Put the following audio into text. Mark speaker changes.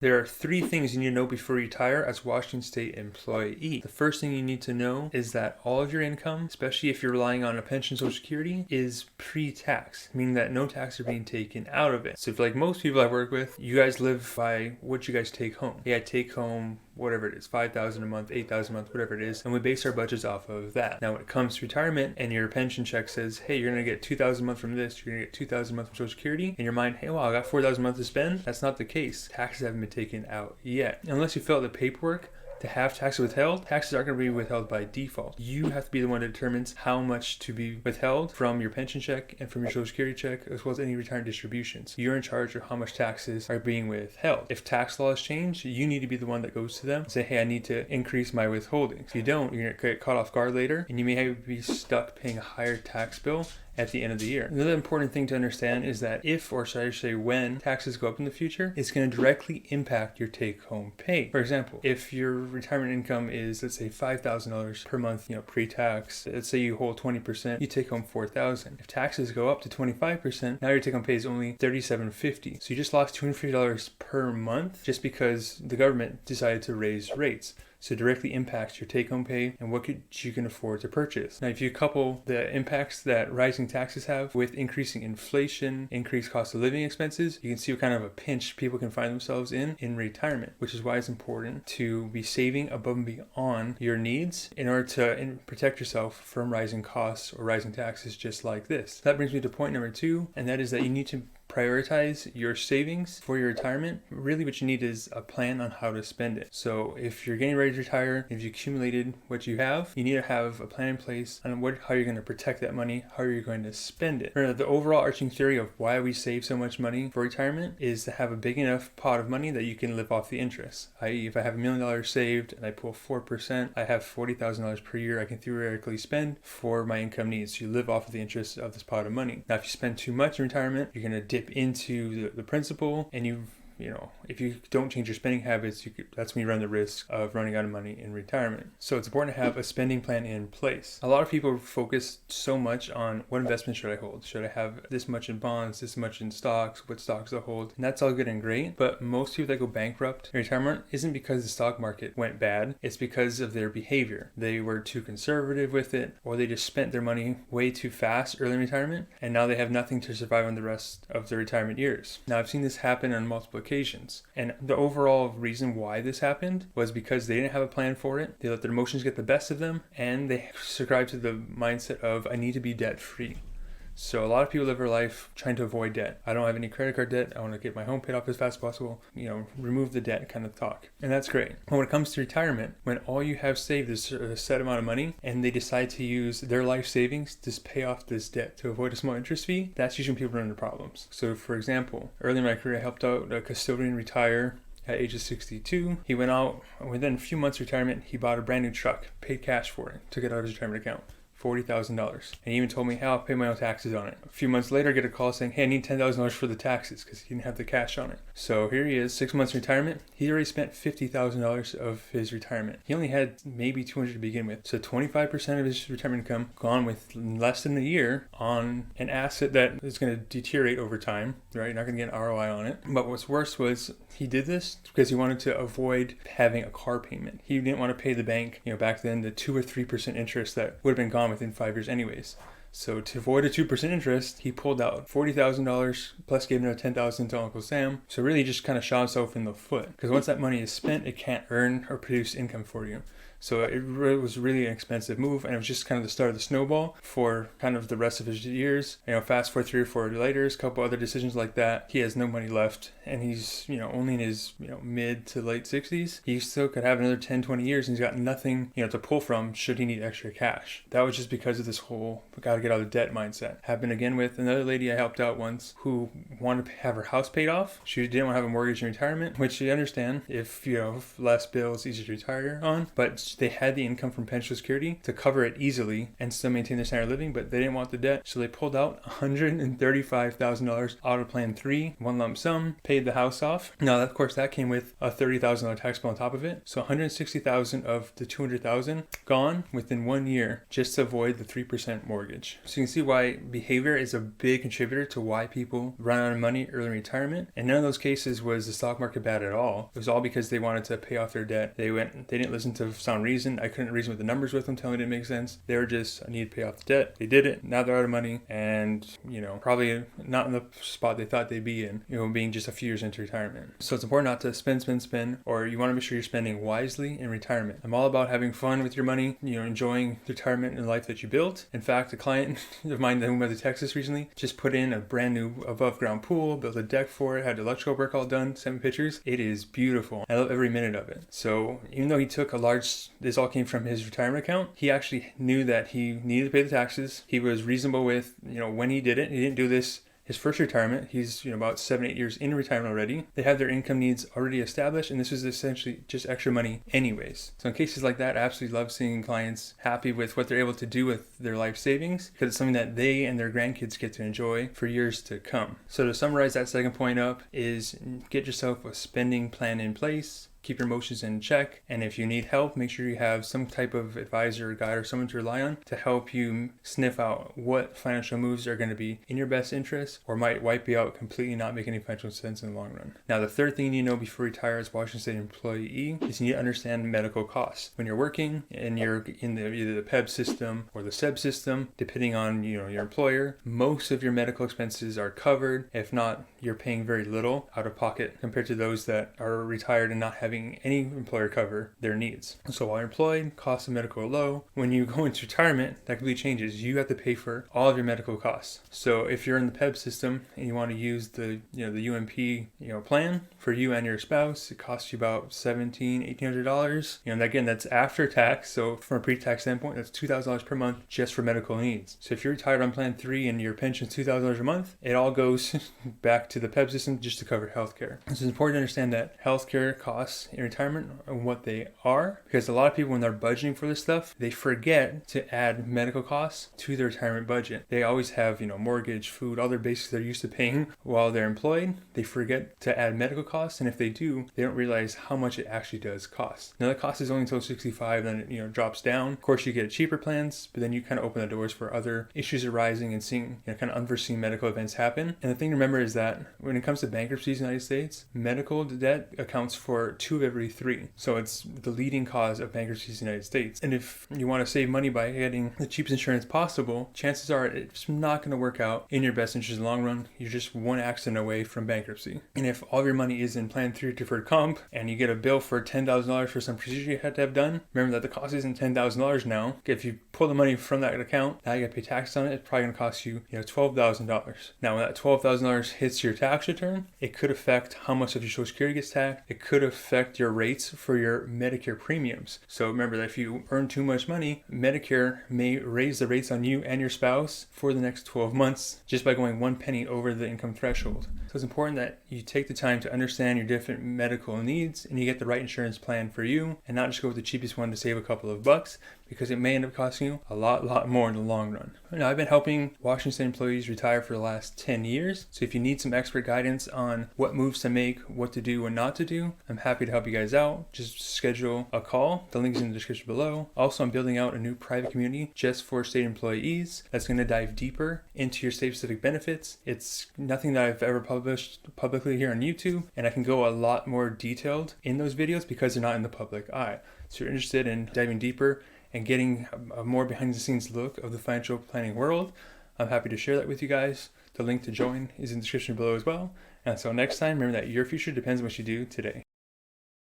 Speaker 1: There are 3 things you need to know before you retire as a Washington State employee. The first thing you need to know is that all of your income, especially if you're relying on a pension, Social Security, is pre-tax, meaning that no taxes are being taken out of it. So if, like most people I work with, you guys live by what you guys take home. Yeah, I take home whatever it is, $5,000 a month, $8,000 a month, whatever it is, and we base our budgets off of that. Now, when it comes to retirement and your pension check says, hey, you're gonna get $2,000 a month from this, you're gonna get $2,000 a month from Social Security, in your mind, hey, well, I got $4,000 a month to spend. That's not the case. Taxes haven't been taken out yet. Unless you fill out the paperwork to have taxes withheld, taxes aren't going to be withheld by default. You have to be the one that determines how much to be withheld from your pension check and from your Social Security check, as well as any retirement distributions. You're in charge of how much taxes are being withheld. If tax laws change, you need to be the one that goes to them and say, hey, I need to increase my withholdings. If you don't, you're going to get caught off guard later, and you may be stuck paying a higher tax bill at the end of the year. Another important thing to understand is that if, or should I say when, taxes go up in the future, it's going to directly impact your take-home pay. For example, if your retirement income is, let's say, $5,000 per month, pre-tax, let's say you hold 20%, you take home $4,000. If taxes go up to 25%, now your take-home pay is only $3,750. So you just lost $250 per month just because the government decided to raise rates. So it directly impacts your take-home pay and what you can afford to purchase. Now, if you couple the impacts that rising taxes have with increasing inflation, increased cost of living expenses, you can see what kind of a pinch people can find themselves in retirement, which is why it's important to be saving above and beyond your needs in order to protect yourself from rising costs or rising taxes just like this. That brings me to point number 2, and that is that you need to prioritize your savings for your retirement. Really what you need is a plan on how to spend it. So if you're getting ready to retire, if you accumulated what you have, you need to have a plan in place on how you're going to protect that money, how you're going to spend it. The overall arching theory of why we save so much money for retirement is to have a big enough pot of money that you can live off the interest. I.e., if I have $1 million saved and I pull 4%, I have $40,000 per year I can theoretically spend for my income needs. So you live off of the interest of this pot of money. Now, if you spend too much in retirement, you're going to dip into the principal, and if you don't change your spending habits, that's when you run the risk of running out of money in retirement. So it's important to have a spending plan in place. A lot of people focus so much on what investment should I hold? Should I have this much in bonds, this much in stocks, what stocks to hold? And that's all good and great, but most people that go bankrupt in retirement isn't because the stock market went bad. It's because of their behavior. They were too conservative with it, or they just spent their money way too fast early in retirement, and now they have nothing to survive on the rest of their retirement years. Now, I've seen this happen on multiple occasions. And the overall reason why this happened was because they didn't have a plan for it. They let their emotions get the best of them, and they subscribed to the mindset of, I need to be debt free. So a lot of people live their life trying to avoid debt. I don't have any credit card debt. I want to get my home paid off as fast as possible. Remove the debt kind of talk. And that's great. But when it comes to retirement, when all you have saved is a set amount of money and they decide to use their life savings to pay off this debt to avoid a small interest fee, that's usually when people run into problems. So for example, early in my career, I helped out a custodian retire at age of 62. He went out, within a few months of retirement, he bought a brand new truck, paid cash for it, took it out of his retirement account. $40,000. And he even told me, hey, I'll pay my own taxes on it. A few months later, I get a call saying, hey, I need $10,000 for the taxes because he didn't have the cash on it. So here he is, 6 months in retirement. He already spent $50,000 of his retirement. He only had maybe $200 to begin with. So 25% of his retirement income gone with less than a year on an asset that is going to deteriorate over time, right? You're not going to get an ROI on it. But what's worse was he did this because he wanted to avoid having a car payment. He didn't want to pay the bank, back then, the 2 or 3% interest that would have been gone within 5 years anyways. So to avoid a 2% interest, he pulled out $40,000 plus gave another $10,000 to Uncle Sam. So really just kind of shot himself in the foot, because once that money is spent, it can't earn or produce income for you. So it was really an expensive move, and it was just kind of the start of the snowball for kind of the rest of his years. Fast forward 3 or 4 later, a couple other decisions like that, he has no money left, and he's, only in his, mid to late 60s. He still could have another 10, 20 years, and he's got nothing, to pull from should he need extra cash. That was just because of this whole gotta get out of debt mindset. Happened again with another lady I helped out once who wanted to have her house paid off. She didn't want to have a mortgage in retirement, which you understand if you have less bills, easier to retire on, but they had the income from pension security to cover it easily and still maintain their standard of living, but they didn't want the debt, so they pulled out $135,000 out of plan 3, one lump sum, paid the house off. Now, of course, that came with a $30,000 tax bill on top of it, so $160,000 of the $200,000 gone within 1 year just to avoid the 3% mortgage. much. So you can see why behavior is a big contributor to why people run out of money early in retirement. And none of those cases was the stock market bad at all. It was all because they wanted to pay off their debt. They didn't listen to sound reason. I couldn't reason with the numbers with them, telling me it didn't make sense. They were just, I need to pay off the debt. They did it. Now they're out of money and, probably not in the spot they thought they'd be in, being just a few years into retirement. So it's important not to spend, or you want to make sure you're spending wisely in retirement. I'm all about having fun with your money, enjoying retirement and the life that you built. In fact, a client of mine that moved to Texas recently just put in a brand new above ground pool, built a deck for it, had the electrical work all done, sent me pictures. It is beautiful. I love every minute of it. So even though he took this all came from his retirement account, he actually knew that he needed to pay the taxes. He was reasonable with, when he did it. He didn't do this his first retirement. He's about 7-8 years in retirement already. They have their income needs already established, and this is essentially just extra money anyways. So in cases like that, I absolutely love seeing clients happy with what they're able to do with their life savings, because it's something that they and their grandkids get to enjoy for years to come. So to summarize that second point up is get yourself a spending plan in place. Keep your emotions in check, and if you need help, make sure you have some type of advisor or guide or someone to rely on to help you sniff out what financial moves are going to be in your best interest or might wipe you out completely, not make any financial sense in the long run. Now, the third thing you need to know before you retire as a Washington State employee is you need to understand medical costs. When you're working and you're in either the PEBB system or the SEBB system, depending on your employer, most of your medical expenses are covered. If not, you're paying very little out of pocket compared to those that are retired and not having any employer cover their needs. So while you're employed, costs of medical are low. When you go into retirement, that completely changes. You have to pay for all of your medical costs. So if you're in the PEBB system and you want to use the UMP plan for you and your spouse, it costs you about $1,800. And again, that's after tax. So from a pre-tax standpoint, that's $2,000 per month just for medical needs. So if you're retired on plan 3 and your pension's $2,000 a month, it all goes back to the PEBB system just to cover healthcare. So it's important to understand that healthcare costs in retirement and what they are, because a lot of people, when they're budgeting for this stuff, they forget to add medical costs to their retirement budget. They always have mortgage, food, other basics they're used to paying while they're employed. They forget to add medical costs, and if they do, they don't realize how much it actually does cost. Now, the cost is only until 65, then it drops down. Of course, you get cheaper plans, but then you kind of open the doors for other issues arising and seeing kind of unforeseen medical events happen. And the thing to remember is that when it comes to bankruptcies in the United States, medical debt accounts for 2 of every 3. So it's the leading cause of bankruptcies in the United States. And if you want to save money by getting the cheapest insurance possible, chances are it's not going to work out in your best interest in the long run. You're just one accident away from bankruptcy. And if all of your money is in Plan 3 deferred comp and you get a bill for $10,000 for some procedure you had to have done, remember that the cost isn't $10,000 now. If you pull the money from that account, now you got to pay tax on it. It's probably going to cost you $12,000. Now, when that $12,000 hits your tax return, it could affect how much of your Social Security gets taxed. It could affect your rates for your Medicare premiums. So remember that if you earn too much money, Medicare may raise the rates on you and your spouse for the next 12 months just by going 1 penny over the income threshold. So it's important that you take the time to understand your different medical needs and you get the right insurance plan for you and not just go with the cheapest one to save a couple of bucks, because it may end up costing you a lot more in the long run. Now, I've been helping Washington State employees retire for the last 10 years. So if you need some expert guidance on what moves to make, what to do and not to do, I'm happy to help you guys out. Just schedule a call. The link is in the description below. Also, I'm building out a new private community just for state employees that's going to dive deeper into your state-specific benefits. It's nothing that I've ever published publicly here on YouTube, and I can go a lot more detailed in those videos because they're not in the public eye. So if you're interested in diving deeper and getting a more behind-the-scenes look of the financial planning world, I'm happy to share that with you guys. The link to join is in the description below as well. And until next time, remember that your future depends on what you do today.